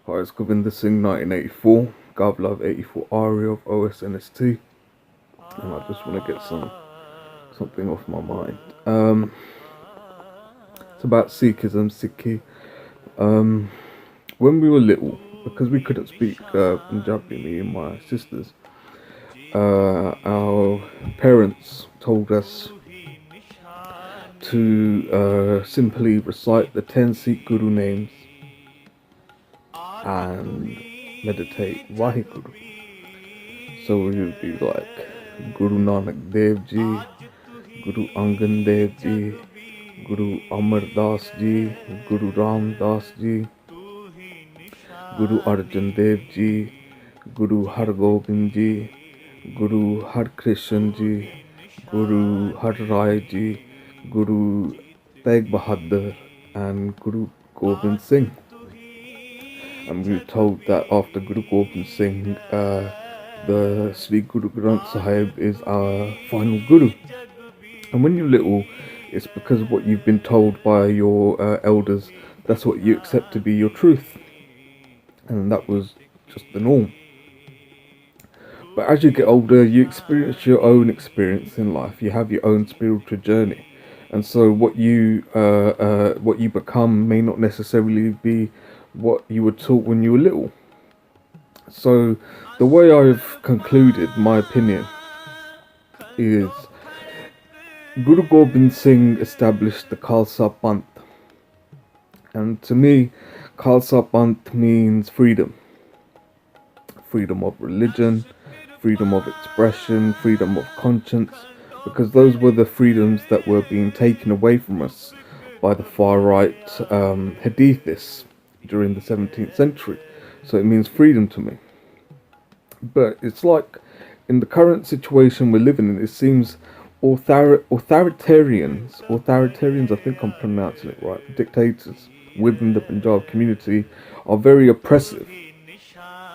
Hi, it's Govinda Singh, 1984, Gavlove 84 Aria of OSNST, and I just want to get something off my mind. It's about Sikhism, Sikhi. When we were little, because we couldn't speak Punjabi, me and my sisters, our parents told us to simply recite the 10 Sikh Guru names and meditate Vaheguru. So we would be like Guru Nanak Dev Ji, Guru Angan Dev Ji, Guru Amar Das Ji, Guru Ram Das Ji, Guru Arjan Dev Ji, Guru Har Gobind Ji, Guru Har Krishan Ji, Guru Har Rai Ji, Guru Tegh Bahadur, and Guru Gobind Singh. And we were told that after Guru Gobind Singh, the Sri Guru Granth Sahib is our final Guru. And when you're little, it's because of what you've been told by your elders. That's what you accept to be your truth. And that was just the norm. But as you get older, you experience your own experience in life. You have your own spiritual journey. And so what you become may not necessarily be what you were taught when you were little. So the way I've concluded my opinion is Guru Gobind Singh established the Khalsa Panth. And to me, Khalsa Panth means freedom. Freedom of religion, freedom of expression, freedom of conscience, because those were the freedoms that were being taken away from us by the far-right Hadithists during the 17th century. So it means freedom to me. But it's like, in the current situation we're living in, it seems authoritarians, I think I'm pronouncing it right, dictators within the Punjab community are very oppressive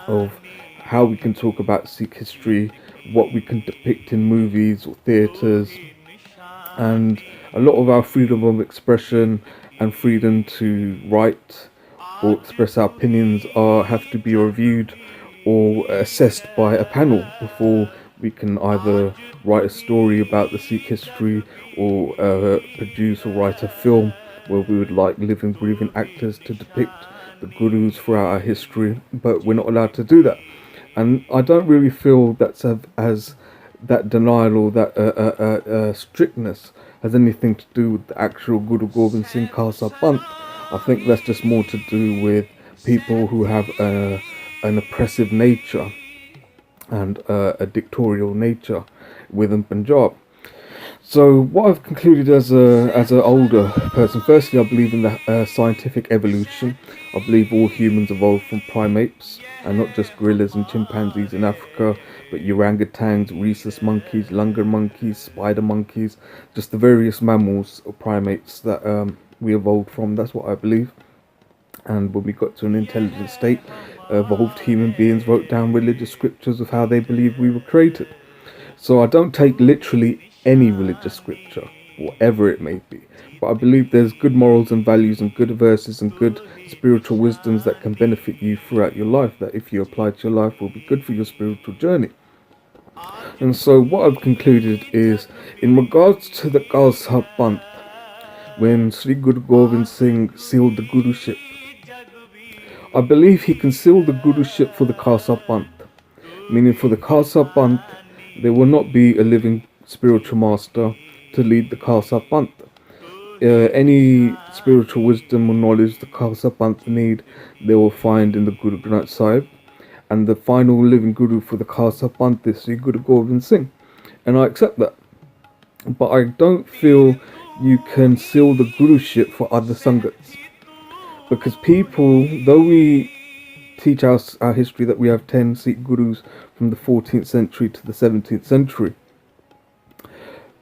of how we can talk about Sikh history, what we can depict in movies or theatres, and a lot of our freedom of expression and freedom to write or express our opinions have to be reviewed or assessed by a panel before we can either write a story about the Sikh history or produce or write a film where we would like living, breathing actors to depict the gurus throughout our history, but we're not allowed to do that. And I don't really feel that's as that denial or that strictness has anything to do with the actual Guru Gobind Singh Khalsa Panth. I think that's just more to do with people who have an oppressive nature and a dictatorial nature within Punjab. So what I've concluded as an older person, firstly, I believe in the scientific evolution. I believe all humans evolved from primates, and not just gorillas and chimpanzees in Africa, but orangutans, rhesus monkeys, langur monkeys, spider monkeys, just the various mammals or primates that we evolved from. That's what I believe. And when we got to an intelligent state, evolved human beings wrote down religious scriptures of how they believe we were created. So I don't take literally any religious scripture, whatever it may be, but I believe there's good morals and values and good verses and good spiritual wisdoms that can benefit you throughout your life, that if you apply to your life will be good for your spiritual journey. And so what I've concluded is, in regards to the Khalsa Panth, when Sri Guru Gobind Singh sealed the Guruship, I believe he can seal the Guruship for the Khalsa Panth, meaning for the Khalsa Panth there will not be a living spiritual master to lead the Khalsa Panth. Any spiritual wisdom or knowledge the Khalsa Panth need, they will find in the Guru Granth Sahib, and the final living Guru for the Khalsa Panth is Sri Guru Gobind Singh, and I accept that. But I don't feel you can seal the Guruship for other Sangats, because people, though we teach our history that we have 10 Sikh Gurus from the 14th century to the 17th century,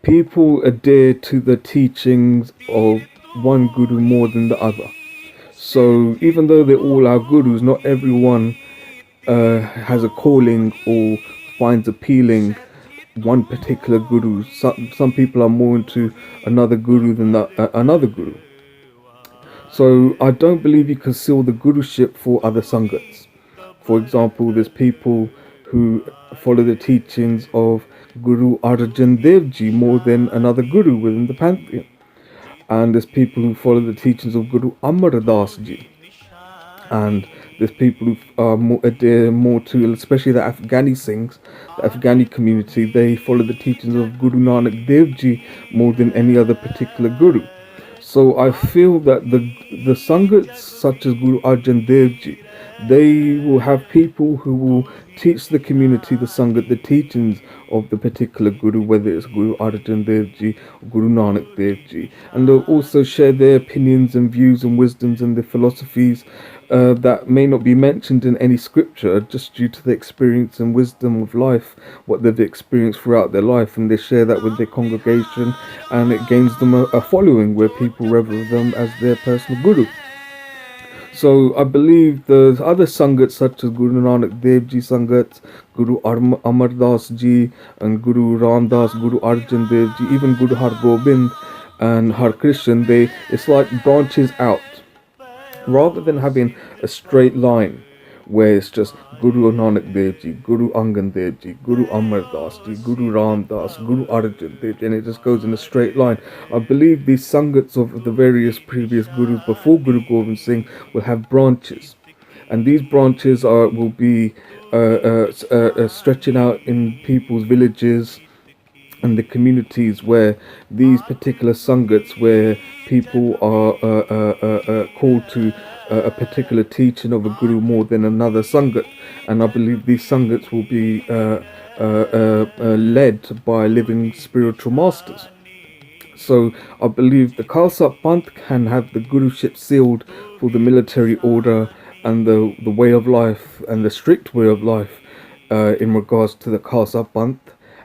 people adhere to the teachings of one Guru more than the other. So even though they're all our Gurus, not everyone has a calling or finds appealing one particular Guru. Some people are more into another Guru than another Guru. So I don't believe you can seal the guruship for other sangats. For example, there's people who follow the teachings of Guru Arjan Dev Ji more than another guru within the pantheon. And there's people who follow the teachings of Guru Amar Das Ji. And there's people who are more adhere more to, especially the Afghani Singhs, the Afghani community. They follow the teachings of Guru Nanak Dev Ji more than any other particular guru. So I feel that the sangats such as Guru Arjan Dev Ji, they will have people who will teach the community, the sangat, the teachings of the particular guru, whether it's Guru Arjan Dev Ji or Guru Nanak Dev Ji, and they'll also share their opinions and views and wisdoms and their philosophies that may not be mentioned in any scripture, just due to the experience and wisdom of life, what they've experienced throughout their life, and they share that with their congregation, and it gains them a following where people rever them as their personal guru. So I believe the other sangats such as Guru Nanak Dev Ji Sangat, Guru Amar Das Ji, and Guru Ram Das, Guru Arjan Dev Ji, even Guru Har Gobind and Har Krishan, it's like branches out. Rather than having a straight line where it's just Guru Nanak Dev Ji, Guru Angan Dev Ji, Guru Amar Das Ji, Guru Ram Das, Guru Arjan Dev Ji, and it just goes in a straight line. I believe these sangats of the various previous gurus before Guru Gobind Singh will have branches, and these branches will be stretching out in people's villages and the communities where these particular sangats, where people are called to a particular teaching of a guru more than another sangat. And I believe these sangats will be led by living spiritual masters. So I believe the Khalsa Panth can have the guruship sealed for the military order and the way of life and the strict way of life in regards to the Khalsa Panth.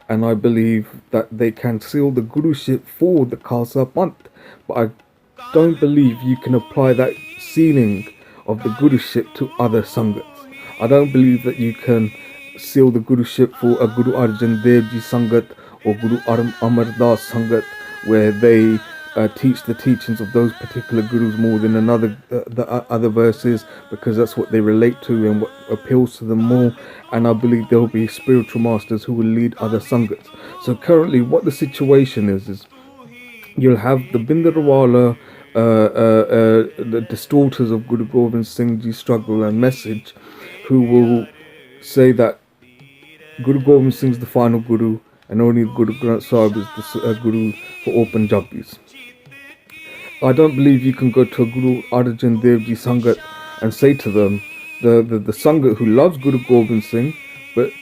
And I believe that they can seal the guruship for the Khalsa Panth. But I don't believe you can apply that sealing of the guruship to other sangats. I don't believe that you can seal the guruship for a Guru Arjan Dev Ji Sangat or Guru Amar Das Sangat, where they teach the teachings of those particular gurus more than the other verses, because that's what they relate to and what appeals to them more. And I believe there will be spiritual masters who will lead other sangats. So currently what the situation is you'll have the Bindrawala, the distorters of Guru Gobind Singh Ji's struggle and message, who will say that Guru Gobind Singh is the final guru and only Guru Granth Sahib is the guru for all Punjabis. I don't believe you can go to a Guru Arjan Dev Ji Sangat and say to them, the Sangat who loves Guru Gobind Singh, but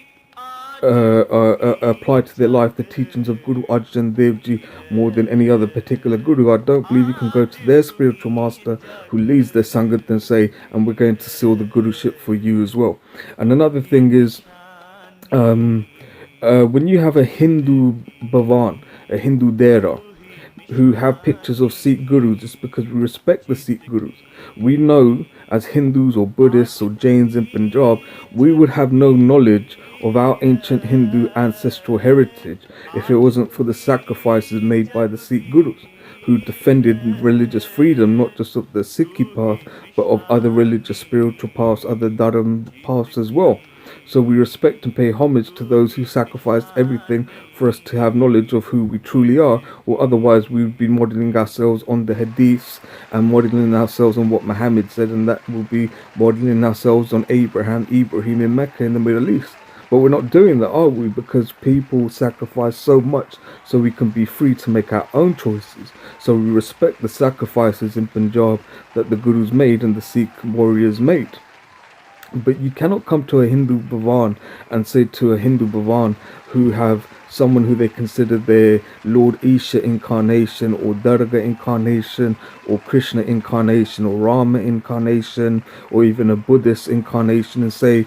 apply to their life the teachings of Guru Arjan Dev Ji more than any other particular guru. I don't believe you can go to their spiritual master who leads their Sangat and say, and we're going to seal the guruship for you as well. And another thing is, when you have a Hindu Bhavan, a Hindu Dera, who have pictures of Sikh gurus, just because we respect the Sikh gurus. We know as Hindus or Buddhists or Jains in Punjab, we would have no knowledge of our ancient Hindu ancestral heritage if it wasn't for the sacrifices made by the Sikh gurus, who defended religious freedom, not just of the Sikhi path, but of other religious spiritual paths, other Dharam paths as well. So we respect and pay homage to those who sacrificed everything for us to have knowledge of who we truly are, or otherwise we would be modeling ourselves on the hadiths and modeling ourselves on what Muhammad said, and that will be modeling ourselves on Ibrahim in Mecca in the Middle East. But we're not doing that, are we? Because people sacrifice so much so we can be free to make our own choices. So we respect the sacrifices in Punjab that the Gurus made and the Sikh warriors made. But you cannot come to a Hindu Bhavan and say to a Hindu Bhavan who have someone who they consider their Lord Isha incarnation or Durga incarnation or Krishna incarnation or Rama incarnation or even a Buddhist incarnation and say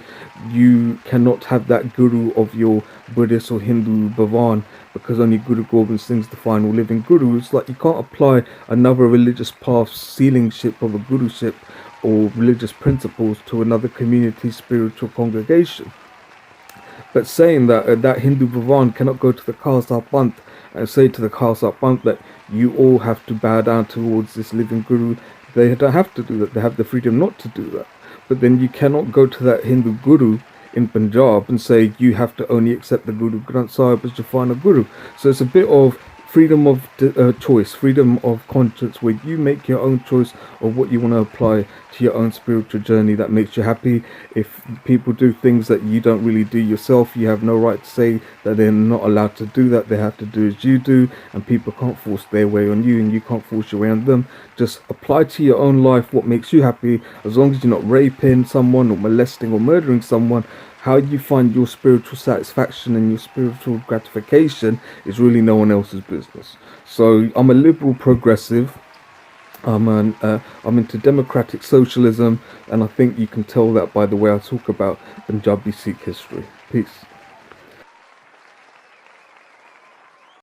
you cannot have that guru of your Buddhist or Hindu Bhavan because only Guru Gobind Singh is the final living guru. It's like you can't apply another religious path's sealingship of a guruship or religious principles to another community spiritual congregation. But saying that that Hindu Bhavan cannot go to the Khalsa Panth and say to the Khalsa Panth that you all have to bow down towards this living guru, They don't have to do that. They have the freedom not to do that. But then you cannot go to that Hindu guru in Punjab and say you have to only accept the Guru Granth Sahib as your final guru. So it's a bit of freedom of choice, freedom of conscience, where you make your own choice of what you want to apply to your own spiritual journey that makes you happy. If people do things that you don't really do yourself, you have no right to say that they're not allowed to do that. They have to do as you do, and people can't force their way on you, and you can't force your way on them. Just apply to your own life what makes you happy, as long as you're not raping someone or molesting or murdering someone. How you find your spiritual satisfaction and your spiritual gratification is really no one else's business. So I'm a liberal progressive. I'm into democratic socialism, and I think you can tell that by the way I talk about Punjabi Sikh history. Peace.